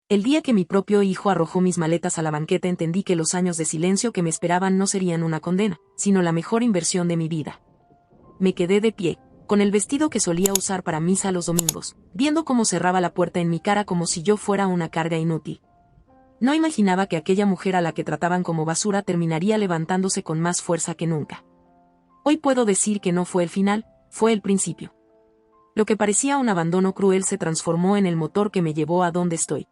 El día que mi propio hijo arrojó mis maletas a la banqueta entendí que los años de silencio que me esperaban no serían una condena, sino la mejor inversión de mi vida. Me quedé de pie, con el vestido que solía usar para misa los domingos, viendo cómo cerraba la puerta en mi cara como si yo fuera una carga inútil. No imaginaba que aquella mujer a la que trataban como basura terminaría levantándose con más fuerza que nunca. Hoy puedo decir que no fue el final, fue el principio. Lo que parecía un abandono cruel se transformó en el motor que me llevó a donde estoy.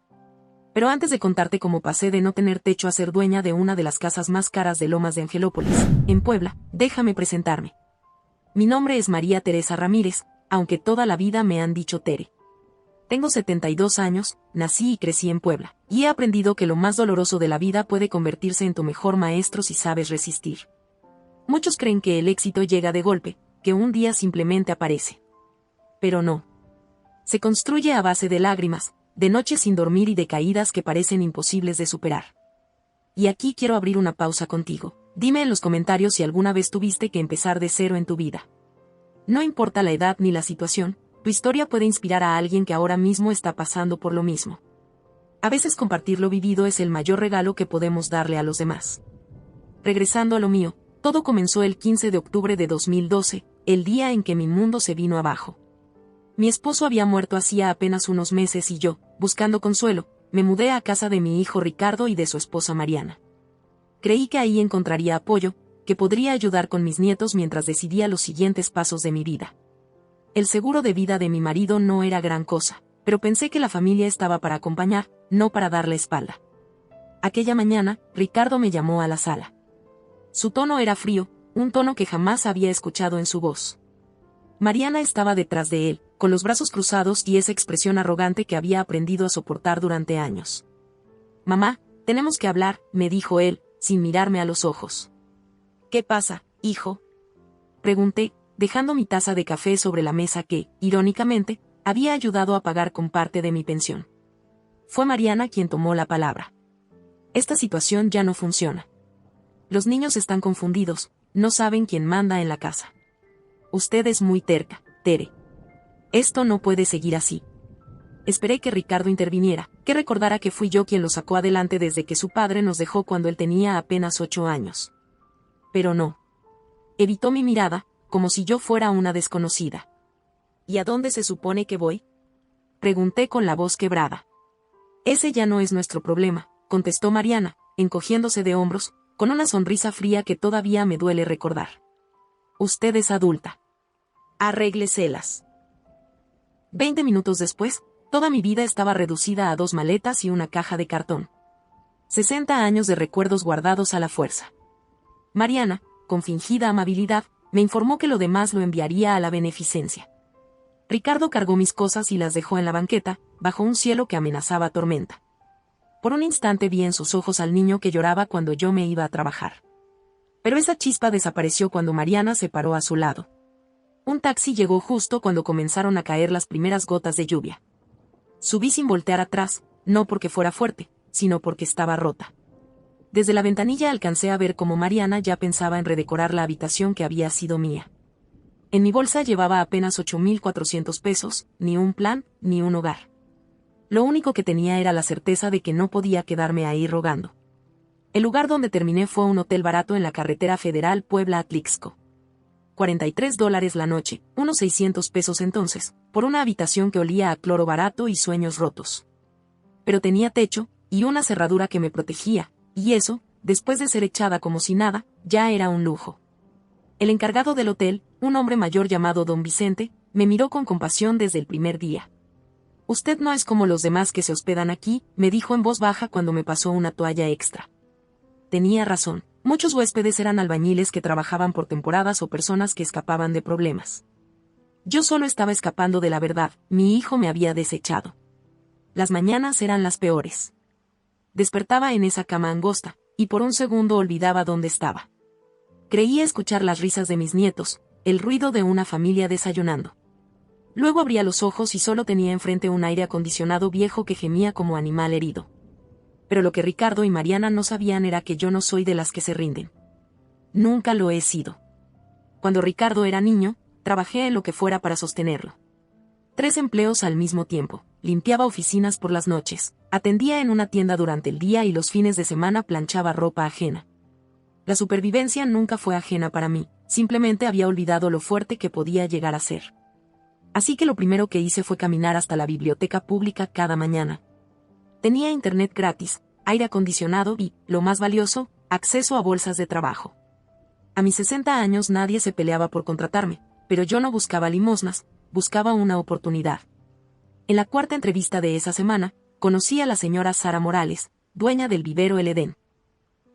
Pero antes de contarte cómo pasé de no tener techo a ser dueña de una de las casas más caras de Lomas de Angelópolis, en Puebla, déjame presentarme. Mi nombre es María Teresa Ramírez, aunque toda la vida me han dicho Tere. Tengo 72 años, nací y crecí en Puebla, y he aprendido que lo más doloroso de la vida puede convertirse en tu mejor maestro si sabes resistir. Muchos creen que el éxito llega de golpe, que un día simplemente aparece. Pero no. Se construye a base de lágrimas, de noches sin dormir y de caídas que parecen imposibles de superar. Y aquí quiero abrir una pausa contigo. Dime en los comentarios si alguna vez tuviste que empezar de cero en tu vida. No importa la edad ni la situación, tu historia puede inspirar a alguien que ahora mismo está pasando por lo mismo. A veces compartir lo vivido es el mayor regalo que podemos darle a los demás. Regresando a lo mío, todo comenzó el 15 de octubre de 2012, el día en que mi mundo se vino abajo. Mi esposo había muerto hacía apenas unos meses y yo, buscando consuelo, me mudé a casa de mi hijo Ricardo y de su esposa Mariana. Creí que ahí encontraría apoyo, que podría ayudar con mis nietos mientras decidía los siguientes pasos de mi vida. El seguro de vida de mi marido no era gran cosa, pero pensé que la familia estaba para acompañar, no para darle espalda. Aquella mañana, Ricardo me llamó a la sala. Su tono era frío, un tono que jamás había escuchado en su voz. Mariana estaba detrás de él, con los brazos cruzados y esa expresión arrogante que había aprendido a soportar durante años. «Mamá, tenemos que hablar», me dijo él, sin mirarme a los ojos. «¿Qué pasa, hijo?», pregunté, dejando mi taza de café sobre la mesa que, irónicamente, había ayudado a pagar con parte de mi pensión. Fue Mariana quien tomó la palabra. «Esta situación ya no funciona. Los niños están confundidos, no saben quién manda en la casa. Usted es muy terca, Tere. Esto no puede seguir así». Esperé que Ricardo interviniera, que recordara que fui yo quien lo sacó adelante desde que su padre nos dejó cuando él tenía apenas 8 años. Pero no. Evitó mi mirada, como si yo fuera una desconocida. «¿Y a dónde se supone que voy?», pregunté con la voz quebrada. «Ese ya no es nuestro problema», contestó Mariana, encogiéndose de hombros, con una sonrisa fría que todavía me duele recordar. «Usted es adulta. Arrégleselas». 20 minutos después, toda mi vida estaba reducida a 2 maletas y una caja de cartón. 60 años de recuerdos guardados a la fuerza. Mariana, con fingida amabilidad, me informó que lo demás lo enviaría a la beneficencia. Ricardo cargó mis cosas y las dejó en la banqueta, bajo un cielo que amenazaba tormenta. Por un instante vi en sus ojos al niño que lloraba cuando yo me iba a trabajar. Pero esa chispa desapareció cuando Mariana se paró a su lado. Un taxi llegó justo cuando comenzaron a caer las primeras gotas de lluvia. Subí sin voltear atrás, no porque fuera fuerte, sino porque estaba rota. Desde la ventanilla alcancé a ver cómo Mariana ya pensaba en redecorar la habitación que había sido mía. En mi bolsa llevaba apenas 8,400 pesos, ni un plan, ni un hogar. Lo único que tenía era la certeza de que no podía quedarme ahí rogando. El lugar donde terminé fue un hotel barato en la carretera federal Puebla-Atlixco. $43 la noche, unos 600 pesos entonces, por una habitación que olía a cloro barato y sueños rotos. Pero tenía techo, y una cerradura que me protegía, y eso, después de ser echada como si nada, ya era un lujo. El encargado del hotel, un hombre mayor llamado Don Vicente, me miró con compasión desde el primer día. «Usted no es como los demás que se hospedan aquí», me dijo en voz baja cuando me pasó una toalla extra. Tenía razón. Muchos huéspedes eran albañiles que trabajaban por temporadas o personas que escapaban de problemas. Yo solo estaba escapando de la verdad, mi hijo me había desechado. Las mañanas eran las peores. Despertaba en esa cama angosta, y por un segundo olvidaba dónde estaba. Creía escuchar las risas de mis nietos, el ruido de una familia desayunando. Luego abría los ojos y solo tenía enfrente un aire acondicionado viejo que gemía como animal herido. Pero lo que Ricardo y Mariana no sabían era que yo no soy de las que se rinden. Nunca lo he sido. Cuando Ricardo era niño, trabajé en lo que fuera para sostenerlo. 3 empleos al mismo tiempo. Limpiaba oficinas por las noches, atendía en una tienda durante el día y los fines de semana planchaba ropa ajena. La supervivencia nunca fue ajena para mí, simplemente había olvidado lo fuerte que podía llegar a ser. Así que lo primero que hice fue caminar hasta la biblioteca pública cada mañana. Tenía internet gratis, aire acondicionado y, lo más valioso, acceso a bolsas de trabajo. A mis 60 años nadie se peleaba por contratarme, pero yo no buscaba limosnas, buscaba una oportunidad. En la cuarta entrevista de esa semana, conocí a la señora Sara Morales, dueña del vivero El Edén.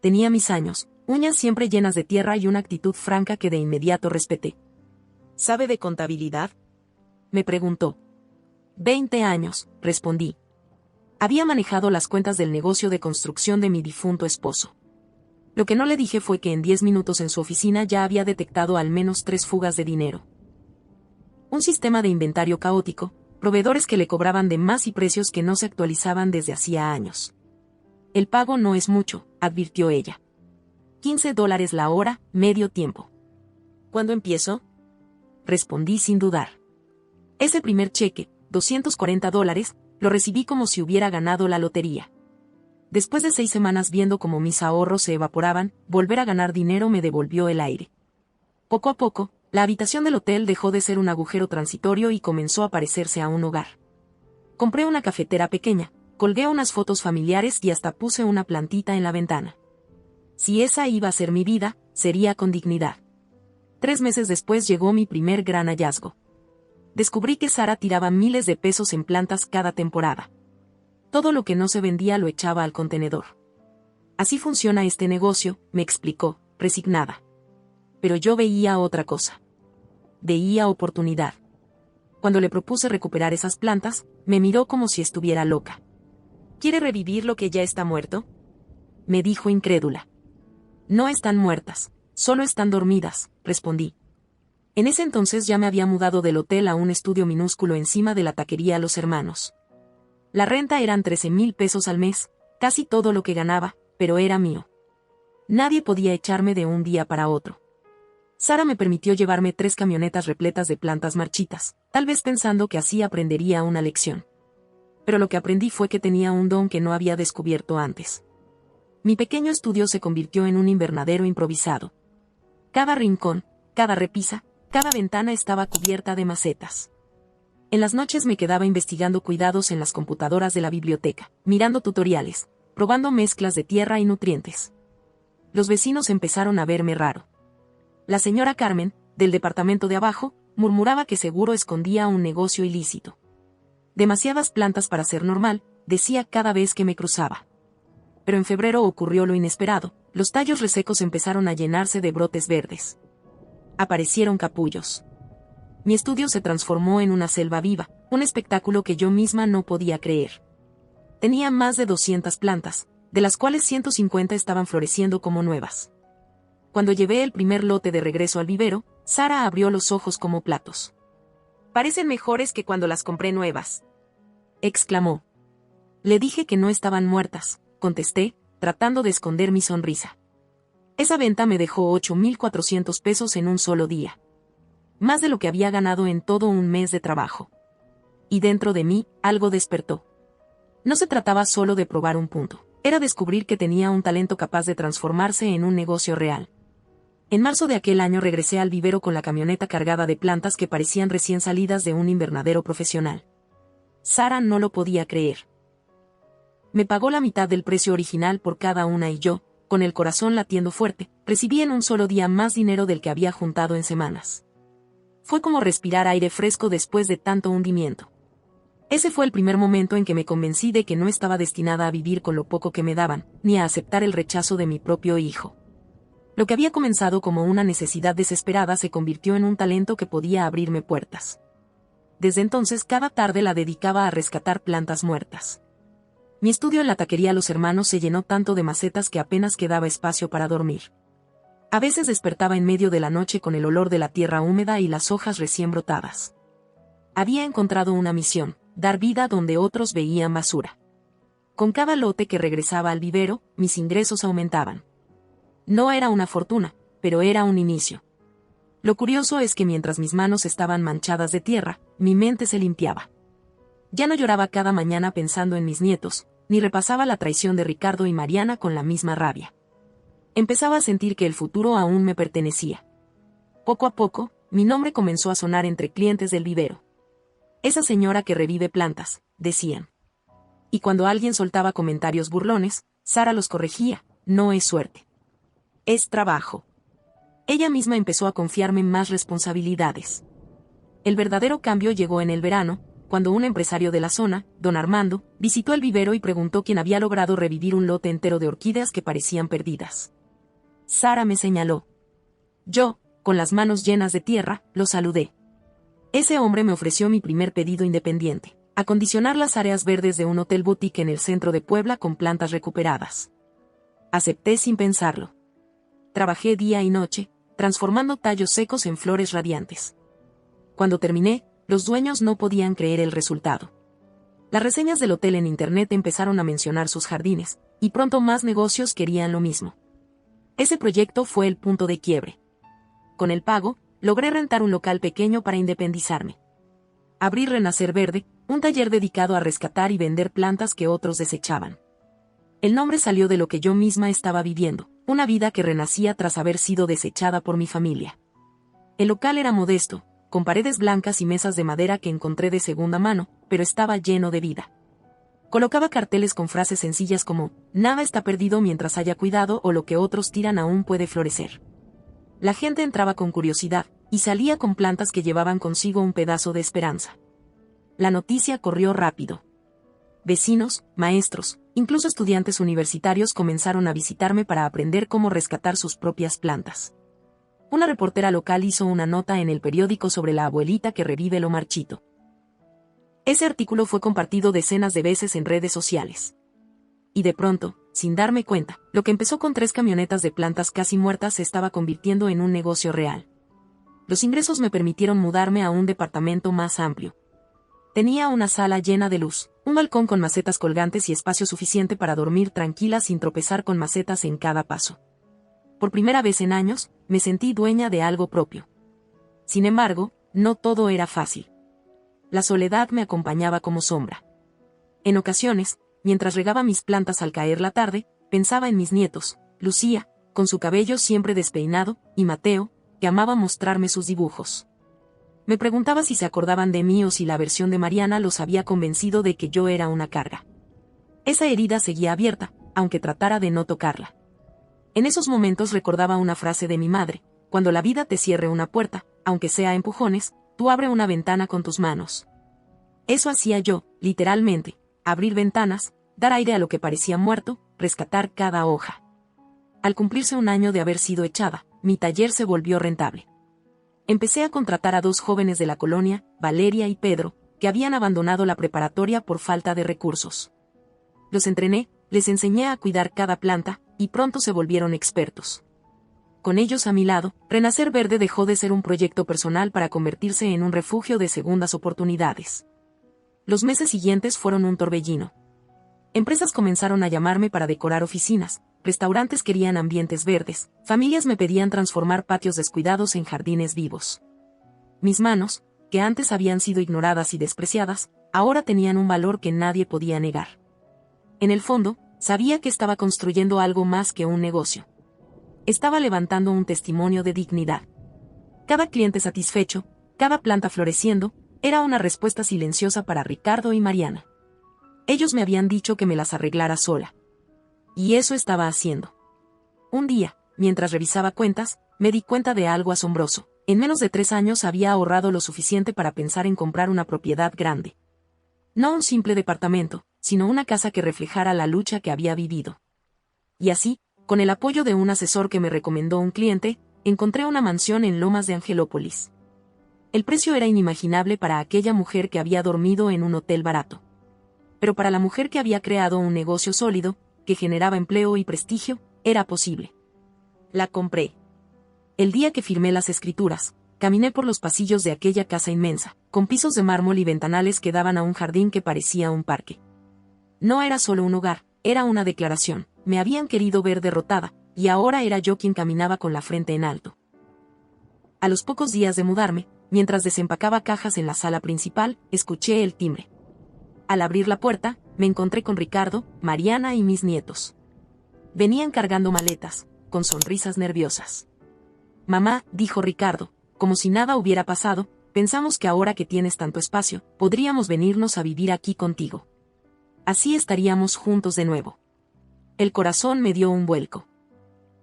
Tenía mis años, uñas siempre llenas de tierra y una actitud franca que de inmediato respeté. ¿Sabe de contabilidad?, me preguntó. 20 años, respondí. Había manejado las cuentas del negocio de construcción de mi difunto esposo. Lo que no le dije fue que en 10 minutos en su oficina ya había detectado al menos 3 fugas de dinero. Un sistema de inventario caótico, proveedores que le cobraban de más y precios que no se actualizaban desde hacía años. El pago no es mucho, advirtió ella. $15 la hora, medio tiempo. ¿Cuándo empiezo?, respondí sin dudar. Ese primer cheque, $240, lo recibí como si hubiera ganado la lotería. Después de 6 semanas viendo cómo mis ahorros se evaporaban, volver a ganar dinero me devolvió el aire. Poco a poco, la habitación del hotel dejó de ser un agujero transitorio y comenzó a parecerse a un hogar. Compré una cafetera pequeña, colgué unas fotos familiares y hasta puse una plantita en la ventana. Si esa iba a ser mi vida, sería con dignidad. 3 meses después llegó mi primer gran hallazgo. Descubrí que Sara tiraba miles de pesos en plantas cada temporada. Todo lo que no se vendía lo echaba al contenedor. Así funciona este negocio, me explicó, resignada. Pero yo veía otra cosa. Veía oportunidad. Cuando le propuse recuperar esas plantas, me miró como si estuviera loca. ¿Quiere revivir lo que ya está muerto?, me dijo incrédula. No están muertas, solo están dormidas, respondí. En ese entonces ya me había mudado del hotel a un estudio minúsculo encima de la taquería Los Hermanos. La renta eran 13,000 pesos al mes, casi todo lo que ganaba, pero era mío. Nadie podía echarme de un día para otro. Sara me permitió llevarme 3 camionetas repletas de plantas marchitas, tal vez pensando que así aprendería una lección. Pero lo que aprendí fue que tenía un don que no había descubierto antes. Mi pequeño estudio se convirtió en un invernadero improvisado. Cada rincón, cada repisa, cada ventana estaba cubierta de macetas. En las noches me quedaba investigando cuidados en las computadoras de la biblioteca, mirando tutoriales, probando mezclas de tierra y nutrientes. Los vecinos empezaron a verme raro. La señora Carmen, del departamento de abajo, murmuraba que seguro escondía un negocio ilícito. Demasiadas plantas para ser normal, decía cada vez que me cruzaba. Pero en febrero ocurrió lo inesperado, los tallos resecos empezaron a llenarse de brotes verdes. Aparecieron capullos. Mi estudio se transformó en una selva viva, un espectáculo que yo misma no podía creer. Tenía más de 200 plantas, de las cuales 150 estaban floreciendo como nuevas. Cuando llevé el primer lote de regreso al vivero, Sara abrió los ojos como platos. «Parecen mejores que cuando las compré nuevas», exclamó. Le dije que no estaban muertas, contesté, tratando de esconder mi sonrisa. Esa venta me dejó 8,400 pesos en un solo día. Más de lo que había ganado en todo un mes de trabajo. Y dentro de mí, algo despertó. No se trataba solo de probar un punto, era descubrir que tenía un talento capaz de transformarse en un negocio real. En marzo de aquel año regresé al vivero con la camioneta cargada de plantas que parecían recién salidas de un invernadero profesional. Sara no lo podía creer. Me pagó la mitad del precio original por cada una y yo, con el corazón latiendo fuerte, recibí en un solo día más dinero del que había juntado en semanas. Fue como respirar aire fresco después de tanto hundimiento. Ese fue el primer momento en que me convencí de que no estaba destinada a vivir con lo poco que me daban, ni a aceptar el rechazo de mi propio hijo. Lo que había comenzado como una necesidad desesperada se convirtió en un talento que podía abrirme puertas. Desde entonces cada tarde la dedicaba a rescatar plantas muertas. Mi estudio en la taquería Los Hermanos se llenó tanto de macetas que apenas quedaba espacio para dormir. A veces despertaba en medio de la noche con el olor de la tierra húmeda y las hojas recién brotadas. Había encontrado una misión, dar vida donde otros veían basura. Con cada lote que regresaba al vivero, mis ingresos aumentaban. No era una fortuna, pero era un inicio. Lo curioso es que mientras mis manos estaban manchadas de tierra, mi mente se limpiaba. Ya no lloraba cada mañana pensando en mis nietos, ni repasaba la traición de Ricardo y Mariana con la misma rabia. Empezaba a sentir que el futuro aún me pertenecía. Poco a poco, mi nombre comenzó a sonar entre clientes del vivero. Esa señora que revive plantas, decían. Y cuando alguien soltaba comentarios burlones, Sara los corregía: no es suerte. Es trabajo. Ella misma empezó a confiarme más responsabilidades. El verdadero cambio llegó en el verano, cuando un empresario de la zona, don Armando, visitó el vivero y preguntó quién había logrado revivir un lote entero de orquídeas que parecían perdidas. Sara me señaló. Yo, con las manos llenas de tierra, lo saludé. Ese hombre me ofreció mi primer pedido independiente: acondicionar las áreas verdes de un hotel boutique en el centro de Puebla con plantas recuperadas. Acepté sin pensarlo. Trabajé día y noche, transformando tallos secos en flores radiantes. Cuando terminé, los dueños no podían creer el resultado. Las reseñas del hotel en internet empezaron a mencionar sus jardines, y pronto más negocios querían lo mismo. Ese proyecto fue el punto de quiebre. Con el pago, logré rentar un local pequeño para independizarme. Abrí Renacer Verde, un taller dedicado a rescatar y vender plantas que otros desechaban. El nombre salió de lo que yo misma estaba viviendo, una vida que renacía tras haber sido desechada por mi familia. El local era modesto, con paredes blancas y mesas de madera que encontré de segunda mano, pero estaba lleno de vida. Colocaba carteles con frases sencillas como: nada está perdido mientras haya cuidado, o lo que otros tiran aún puede florecer. La gente entraba con curiosidad, y salía con plantas que llevaban consigo un pedazo de esperanza. La noticia corrió rápido. Vecinos, maestros, incluso estudiantes universitarios comenzaron a visitarme para aprender cómo rescatar sus propias plantas. Una reportera local hizo una nota en el periódico sobre la abuelita que revive lo marchito. Ese artículo fue compartido decenas de veces en redes sociales. Y de pronto, sin darme cuenta, lo que empezó con 3 camionetas de plantas casi muertas se estaba convirtiendo en un negocio real. Los ingresos me permitieron mudarme a un departamento más amplio. Tenía una sala llena de luz, un balcón con macetas colgantes y espacio suficiente para dormir tranquila sin tropezar con macetas en cada paso. Por primera vez en años, me sentí dueña de algo propio. Sin embargo, no todo era fácil. La soledad me acompañaba como sombra. En ocasiones, mientras regaba mis plantas al caer la tarde, pensaba en mis nietos, Lucía, con su cabello siempre despeinado, y Mateo, que amaba mostrarme sus dibujos. Me preguntaba si se acordaban de mí o si la versión de Mariana los había convencido de que yo era una carga. Esa herida seguía abierta, aunque tratara de no tocarla. En esos momentos recordaba una frase de mi madre: cuando la vida te cierre una puerta, aunque sea a empujones, tú abre una ventana con tus manos. Eso hacía yo, literalmente: abrir ventanas, dar aire a lo que parecía muerto, rescatar cada hoja. Al cumplirse un año de haber sido echada, mi taller se volvió rentable. Empecé a contratar a 2 jóvenes de la colonia, Valeria y Pedro, que habían abandonado la preparatoria por falta de recursos. Los entrené, les enseñé a cuidar cada planta, y pronto se volvieron expertos. Con ellos a mi lado, Renacer Verde dejó de ser un proyecto personal para convertirse en un refugio de segundas oportunidades. Los meses siguientes fueron un torbellino. Empresas comenzaron a llamarme para decorar oficinas, restaurantes querían ambientes verdes, familias me pedían transformar patios descuidados en jardines vivos. Mis manos, que antes habían sido ignoradas y despreciadas, ahora tenían un valor que nadie podía negar. En el fondo, sabía que estaba construyendo algo más que un negocio. Estaba levantando un testimonio de dignidad. Cada cliente satisfecho, cada planta floreciendo, era una respuesta silenciosa para Ricardo y Mariana. Ellos me habían dicho que me las arreglara sola. Y eso estaba haciendo. Un día, mientras revisaba cuentas, me di cuenta de algo asombroso. En menos de 3 años había ahorrado lo suficiente para pensar en comprar una propiedad grande. No un simple departamento, sino una casa que reflejara la lucha que había vivido. Y así, con el apoyo de un asesor que me recomendó un cliente, encontré una mansión en Lomas de Angelópolis. El precio era inimaginable para aquella mujer que había dormido en un hotel barato. Pero para la mujer que había creado un negocio sólido, que generaba empleo y prestigio, era posible. La compré. El día que firmé las escrituras, caminé por los pasillos de aquella casa inmensa, con pisos de mármol y ventanales que daban a un jardín que parecía un parque. No era solo un hogar, era una declaración. Me habían querido ver derrotada, y ahora era yo quien caminaba con la frente en alto. A los pocos días de mudarme, mientras desempacaba cajas en la sala principal, escuché el timbre. Al abrir la puerta, me encontré con Ricardo, Mariana y mis nietos. Venían cargando maletas, con sonrisas nerviosas. Mamá, dijo Ricardo, como si nada hubiera pasado, pensamos que ahora que tienes tanto espacio, podríamos venirnos a vivir aquí contigo. Así estaríamos juntos de nuevo. El corazón me dio un vuelco.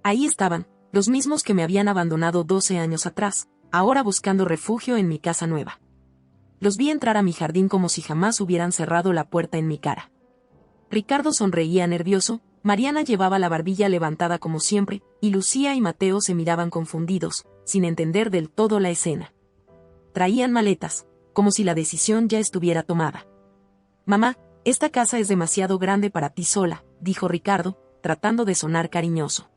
Ahí estaban, los mismos que me habían abandonado 12 años atrás, ahora buscando refugio en mi casa nueva. Los vi entrar a mi jardín como si jamás hubieran cerrado la puerta en mi cara. Ricardo sonreía nervioso, Mariana llevaba la barbilla levantada como siempre, y Lucía y Mateo se miraban confundidos, sin entender del todo la escena. Traían maletas, como si la decisión ya estuviera tomada. Mamá, esta casa es demasiado grande para ti sola, dijo Ricardo, tratando de sonar cariñoso.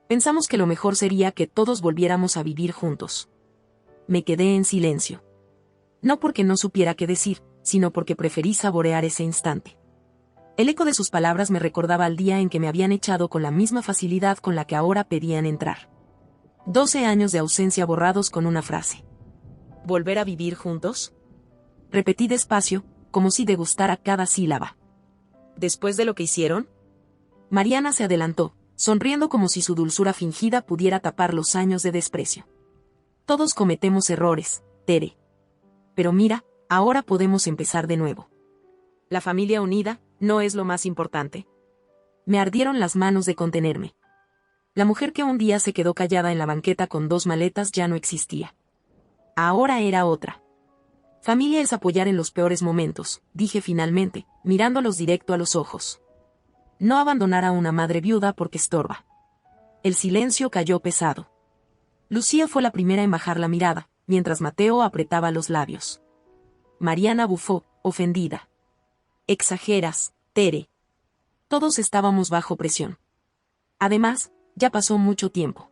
Pensamos que lo mejor sería que todos volviéramos a vivir juntos. Me quedé en silencio. No porque no supiera qué decir, sino porque preferí saborear ese instante. El eco de sus palabras me recordaba al día en que me habían echado con la misma facilidad con la que ahora pedían entrar. 12 años de ausencia borrados con una frase. ¿Volver a vivir juntos? Repetí despacio, como si degustara cada sílaba. ¿Después de lo que hicieron? Mariana se adelantó, sonriendo como si su dulzura fingida pudiera tapar los años de desprecio. Todos cometemos errores, Tere. Pero mira, ahora podemos empezar de nuevo. La familia unida no es lo más importante. Me ardieron las manos de contenerme. La mujer que un día se quedó callada en la banqueta con 2 maletas ya no existía. Ahora era otra. Familia es apoyar en los peores momentos, dije finalmente, mirándolos directo a los ojos. No abandonar a una madre viuda porque estorba. El silencio cayó pesado. Lucía fue la primera en bajar la mirada, mientras Mateo apretaba los labios. Mariana bufó, ofendida. Exageras, Tere. Todos estábamos bajo presión. Además, ya pasó mucho tiempo.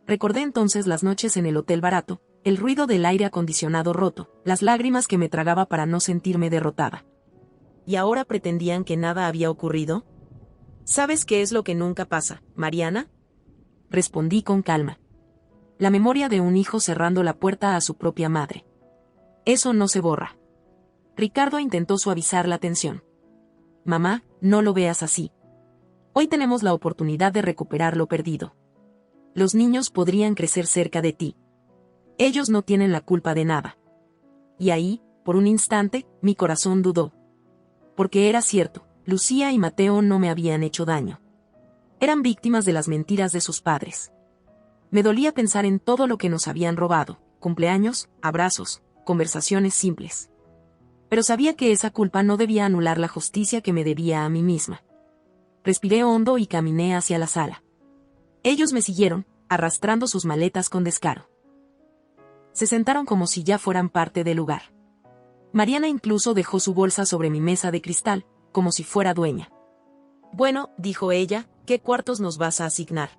Recordé entonces las noches en el hotel barato, el ruido del aire acondicionado roto, las lágrimas que me tragaba para no sentirme derrotada. ¿Y ahora pretendían que nada había ocurrido? ¿Sabes qué es lo que nunca pasa, Mariana? Respondí con calma. La memoria de un hijo cerrando la puerta a su propia madre. Eso no se borra. Ricardo intentó suavizar la tensión. Mamá, no lo veas así. Hoy tenemos la oportunidad de recuperar lo perdido. Los niños podrían crecer cerca de ti. Ellos no tienen la culpa de nada. Y ahí, por un instante, mi corazón dudó. Porque era cierto, Lucía y Mateo no me habían hecho daño. Eran víctimas de las mentiras de sus padres. Me dolía pensar en todo lo que nos habían robado, cumpleaños, abrazos, conversaciones simples. Pero sabía que esa culpa no debía anular la justicia que me debía a mí misma. Respiré hondo y caminé hacia la sala. Ellos me siguieron, arrastrando sus maletas con descaro. Se sentaron como si ya fueran parte del lugar. Mariana incluso dejó su bolsa sobre mi mesa de cristal, como si fuera dueña. Bueno, dijo ella, ¿qué cuartos nos vas a asignar?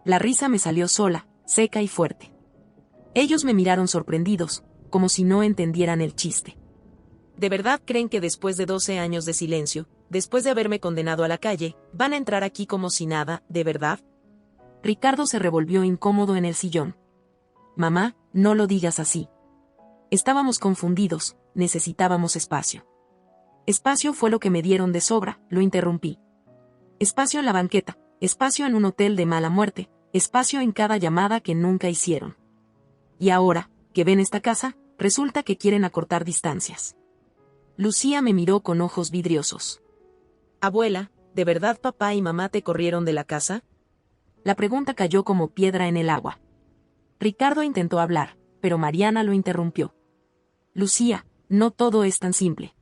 La risa me salió sola, seca y fuerte. Ellos me miraron sorprendidos, como si no entendieran el chiste. ¿De verdad creen que después de 12 años de silencio, después de haberme condenado a la calle, van a entrar aquí como si nada, de verdad? Ricardo se revolvió incómodo en el sillón. Mamá, no lo digas así. Estábamos confundidos, necesitábamos espacio. Espacio fue lo que me dieron de sobra, lo interrumpí. Espacio en la banqueta, espacio en un hotel de mala muerte, espacio en cada llamada que nunca hicieron. Y ahora, que ven esta casa, resulta que quieren acortar distancias. Lucía me miró con ojos vidriosos. Abuela, ¿de verdad papá y mamá te corrieron de la casa? La pregunta cayó como piedra en el agua. Ricardo intentó hablar, pero Mariana lo interrumpió. Lucía, no todo es tan simple.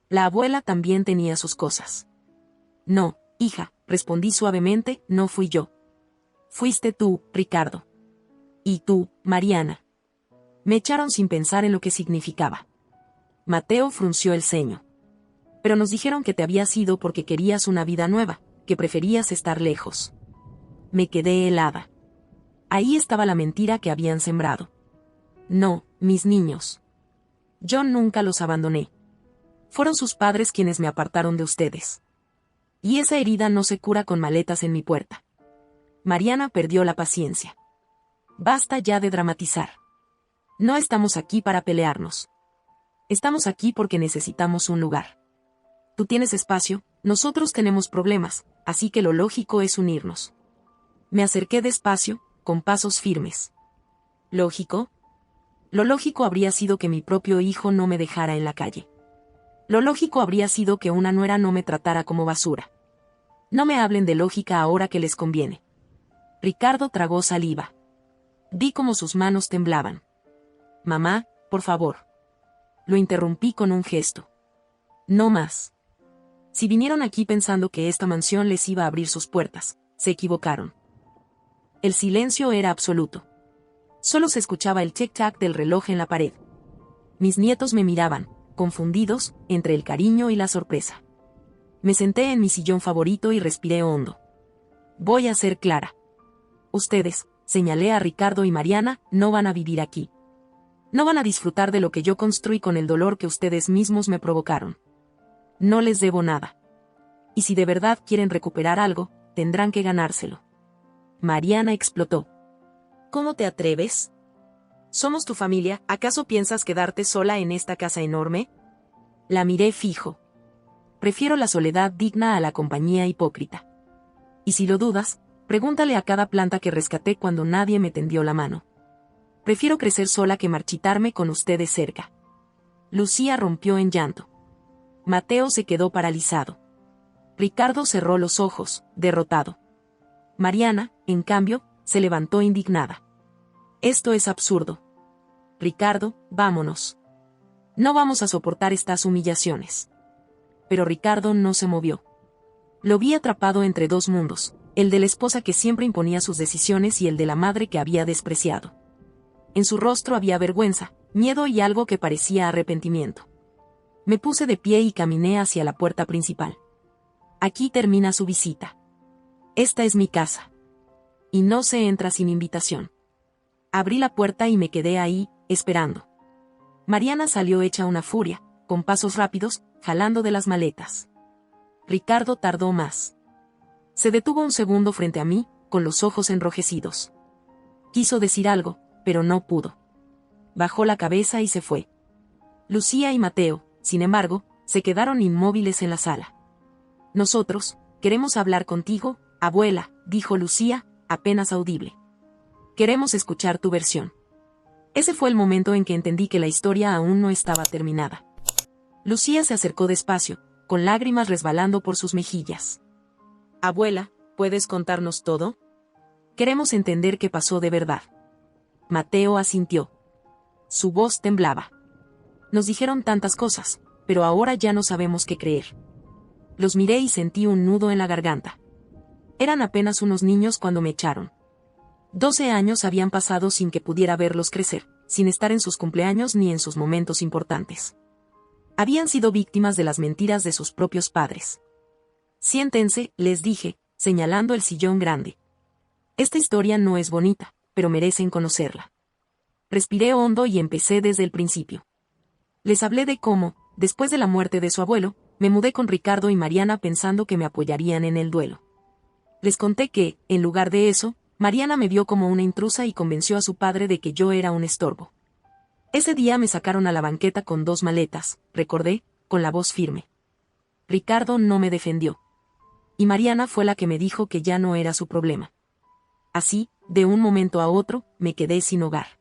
La abuela también tenía sus cosas. No, hija, respondí suavemente, no fui yo. Fuiste tú, Ricardo. Y tú, Mariana. Me echaron sin pensar en lo que significaba. Mateo frunció el ceño. Pero nos dijeron que te habías ido porque querías una vida nueva, que preferías estar lejos. Me quedé helada. Ahí estaba la mentira que habían sembrado. No, mis niños. Yo nunca los abandoné. Fueron sus padres quienes me apartaron de ustedes. Y esa herida no se cura con maletas en mi puerta. Mariana perdió la paciencia. Basta ya de dramatizar. No estamos aquí para pelearnos. Estamos aquí porque necesitamos un lugar. Tú tienes espacio, nosotros tenemos problemas, así que lo lógico es unirnos. Me acerqué despacio, con pasos firmes. ¿Lógico? Lo lógico habría sido que mi propio hijo no me dejara en la calle. Lo lógico habría sido que una nuera no me tratara como basura. No me hablen de lógica ahora que les conviene. Ricardo tragó saliva. Vi cómo sus manos temblaban. Mamá, por favor. Lo interrumpí con un gesto. No más. Si vinieron aquí pensando que esta mansión les iba a abrir sus puertas, se equivocaron. El silencio era absoluto. Solo se escuchaba el tic-tac del reloj en la pared. Mis nietos me miraban, confundidos, entre el cariño y la sorpresa. Me senté en mi sillón favorito y respiré hondo. Voy a ser clara. Ustedes, señalé a Ricardo y Mariana, no van a vivir aquí. No van a disfrutar de lo que yo construí con el dolor que ustedes mismos me provocaron. No les debo nada. Y si de verdad quieren recuperar algo, tendrán que ganárselo. Mariana explotó. ¿Cómo te atreves? Somos tu familia, ¿acaso piensas quedarte sola en esta casa enorme? La miré fijo. Prefiero la soledad digna a la compañía hipócrita. Y si lo dudas, pregúntale a cada planta que rescaté cuando nadie me tendió la mano. Prefiero crecer sola que marchitarme con ustedes cerca. Lucía rompió en llanto. Mateo se quedó paralizado. Ricardo cerró los ojos, derrotado. Mariana, en cambio, se levantó indignada. Esto es absurdo. Ricardo, vámonos. No vamos a soportar estas humillaciones. Pero Ricardo no se movió. Lo vi atrapado entre dos mundos, el de la esposa que siempre imponía sus decisiones y el de la madre que había despreciado. En su rostro había vergüenza, miedo y algo que parecía arrepentimiento. Me puse de pie y caminé hacia la puerta principal. Aquí termina su visita. Esta es mi casa. Y no se entra sin invitación. Abrí la puerta y me quedé ahí, esperando. Mariana salió hecha una furia, con pasos rápidos, jalando de las maletas. Ricardo tardó más. Se detuvo un segundo frente a mí, con los ojos enrojecidos. Quiso decir algo, pero no pudo. Bajó la cabeza y se fue. Lucía y Mateo, sin embargo, se quedaron inmóviles en la sala. Nosotros, queremos hablar contigo, abuela, dijo Lucía, apenas audible. Queremos escuchar tu versión. Ese fue el momento en que entendí que la historia aún no estaba terminada. Lucía se acercó despacio, con lágrimas resbalando por sus mejillas. Abuela, ¿puedes contarnos todo? Queremos entender qué pasó de verdad. Mateo asintió. Su voz temblaba. Nos dijeron tantas cosas, pero ahora ya no sabemos qué creer. Los miré y sentí un nudo en la garganta. Eran apenas unos niños cuando me echaron. 12 años habían pasado sin que pudiera verlos crecer, sin estar en sus cumpleaños ni en sus momentos importantes. Habían sido víctimas de las mentiras de sus propios padres. Siéntense, les dije, señalando el sillón grande. Esta historia no es bonita, pero merecen conocerla. Respiré hondo y empecé desde el principio. Les hablé de cómo, después de la muerte de su abuelo, me mudé con Ricardo y Mariana pensando que me apoyarían en el duelo. Les conté que, en lugar de eso, Mariana me vio como una intrusa y convenció a su padre de que yo era un estorbo. Ese día me sacaron a la banqueta con 2 maletas, recordé, con la voz firme. Ricardo no me defendió. Y Mariana fue la que me dijo que ya no era su problema. Así, de un momento a otro, me quedé sin hogar.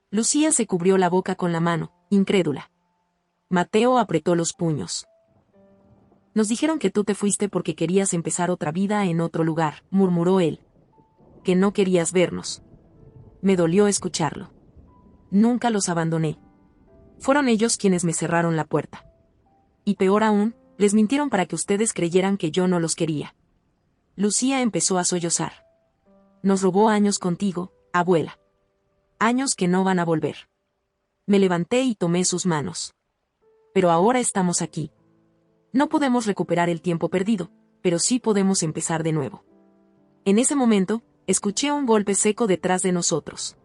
Lucía se cubrió la boca con la mano, incrédula. Mateo apretó los puños. Nos dijeron que tú te fuiste porque querías empezar otra vida en otro lugar, murmuró él. Que no querías vernos. Me dolió escucharlo. Nunca los abandoné. Fueron ellos quienes me cerraron la puerta. Y peor aún, les mintieron para que ustedes creyeran que yo no los quería. Lucía empezó a sollozar. Nos robó años contigo, abuela. Años que no van a volver. Me levanté y tomé sus manos. Pero ahora estamos aquí. No podemos recuperar el tiempo perdido, pero sí podemos empezar de nuevo. En ese momento, escuché un golpe seco detrás de nosotros.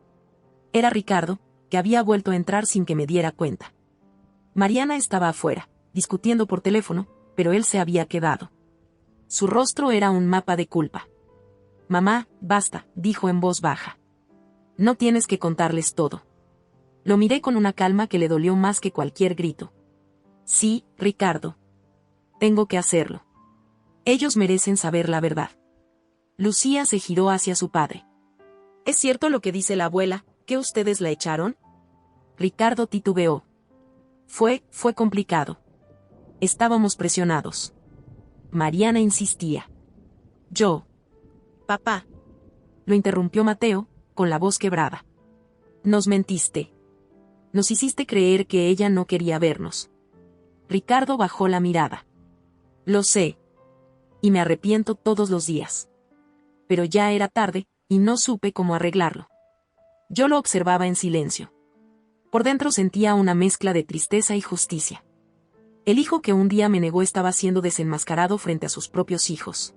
Era Ricardo, que había vuelto a entrar sin que me diera cuenta. Mariana estaba afuera, discutiendo por teléfono, pero él se había quedado. Su rostro era un mapa de culpa. Mamá, basta, dijo en voz baja. No tienes que contarles todo. Lo miré con una calma que le dolió más que cualquier grito. Sí, Ricardo. Tengo que hacerlo. Ellos merecen saber la verdad. Lucía se giró hacia su padre. ¿Es cierto lo que dice la abuela, que ustedes la echaron? Ricardo titubeó. Fue complicado. Estábamos presionados. Mariana insistía. Papá. Lo interrumpió Mateo, con la voz quebrada. Nos mentiste. Nos hiciste creer que ella no quería vernos. Ricardo bajó la mirada. Lo sé. Y me arrepiento todos los días. Pero ya era tarde, y no supe cómo arreglarlo. Yo lo observaba en silencio. Por dentro sentía una mezcla de tristeza y justicia. El hijo que un día me negó estaba siendo desenmascarado frente a sus propios hijos.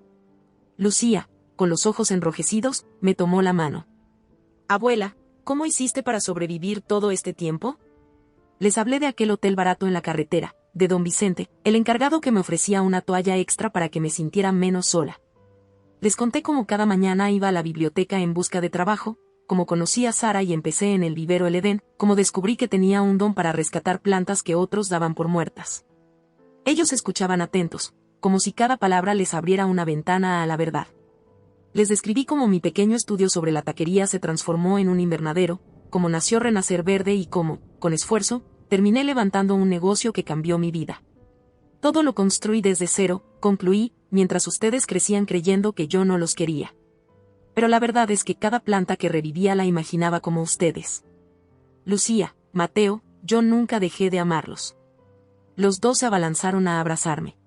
Lucía, con los ojos enrojecidos, me tomó la mano. Abuela, ¿cómo hiciste para sobrevivir todo este tiempo? Les hablé de aquel hotel barato en la carretera, de don Vicente, el encargado que me ofrecía una toalla extra para que me sintiera menos sola. Les conté cómo cada mañana iba a la biblioteca en busca de trabajo, cómo conocí a Sara y empecé en el vivero El Edén, cómo descubrí que tenía un don para rescatar plantas que otros daban por muertas. Ellos escuchaban atentos, como si cada palabra les abriera una ventana a la verdad. Les describí cómo mi pequeño estudio sobre la taquería se transformó en un invernadero, cómo nació Renacer Verde y cómo, con esfuerzo, terminé levantando un negocio que cambió mi vida. Todo lo construí desde cero, concluí, mientras ustedes crecían creyendo que yo no los quería. Pero la verdad es que cada planta que revivía la imaginaba como ustedes. Lucía, Mateo, yo nunca dejé de amarlos. Los dos se abalanzaron a abrazarme.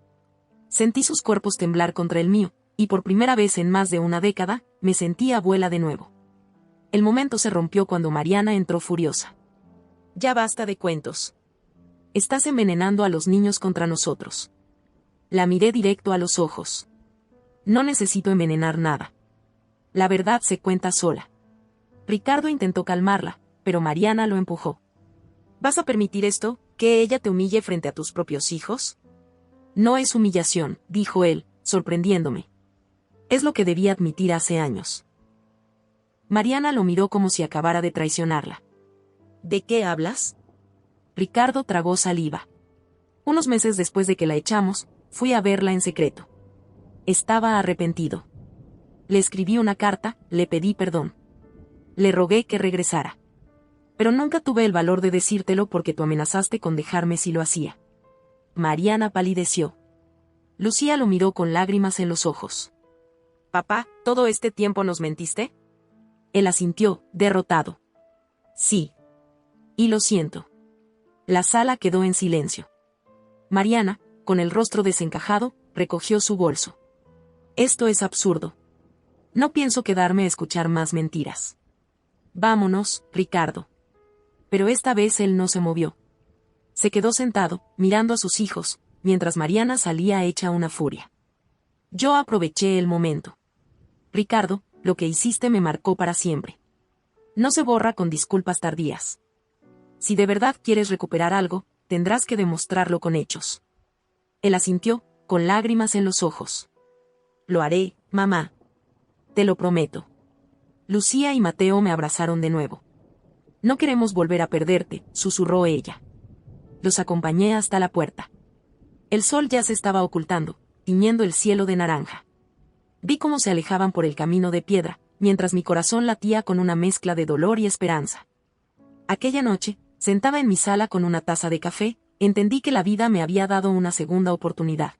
Sentí sus cuerpos temblar contra el mío, y por primera vez en más de una década, me sentí abuela de nuevo. El momento se rompió cuando Mariana entró furiosa. Ya basta de cuentos. Estás envenenando a los niños contra nosotros. La miré directo a los ojos. No necesito envenenar nada. La verdad se cuenta sola. Ricardo intentó calmarla, pero Mariana lo empujó. ¿Vas a permitir esto, que ella te humille frente a tus propios hijos? No es humillación, dijo él, sorprendiéndome. Es lo que debía admitir hace años. Mariana lo miró como si acabara de traicionarla. ¿De qué hablas? Ricardo tragó saliva. Unos meses después de que la echamos, fui a verla en secreto. Estaba arrepentido. Le escribí una carta, le pedí perdón. Le rogué que regresara. Pero nunca tuve el valor de decírtelo porque tú amenazaste con dejarme si lo hacía. Mariana palideció. Lucía lo miró con lágrimas en los ojos. Papá, ¿todo este tiempo nos mentiste? Él asintió, derrotado. Sí. Y lo siento. La sala quedó en silencio. Mariana, con el rostro desencajado, recogió su bolso. Esto es absurdo. No pienso quedarme a escuchar más mentiras. Vámonos, Ricardo. Pero esta vez él no se movió. Se quedó sentado, mirando a sus hijos, mientras Mariana salía hecha una furia. Yo aproveché el momento. Ricardo, lo que hiciste me marcó para siempre. No se borra con disculpas tardías. Si de verdad quieres recuperar algo, tendrás que demostrarlo con hechos. Él asintió, con lágrimas en los ojos. Lo haré, mamá. Te lo prometo. Lucía y Mateo me abrazaron de nuevo. No queremos volver a perderte, susurró ella. Los acompañé hasta la puerta. El sol ya se estaba ocultando, tiñendo el cielo de naranja. Vi cómo se alejaban por el camino de piedra, mientras mi corazón latía con una mezcla de dolor y esperanza. Aquella noche, sentada en mi sala con una taza de café, entendí que la vida me había dado una segunda oportunidad.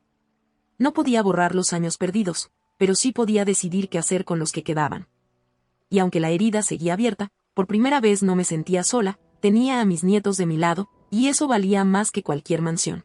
No podía borrar los años perdidos, pero sí podía decidir qué hacer con los que quedaban. Y aunque la herida seguía abierta, por primera vez no me sentía sola, tenía a mis nietos de mi lado, y eso valía más que cualquier mansión.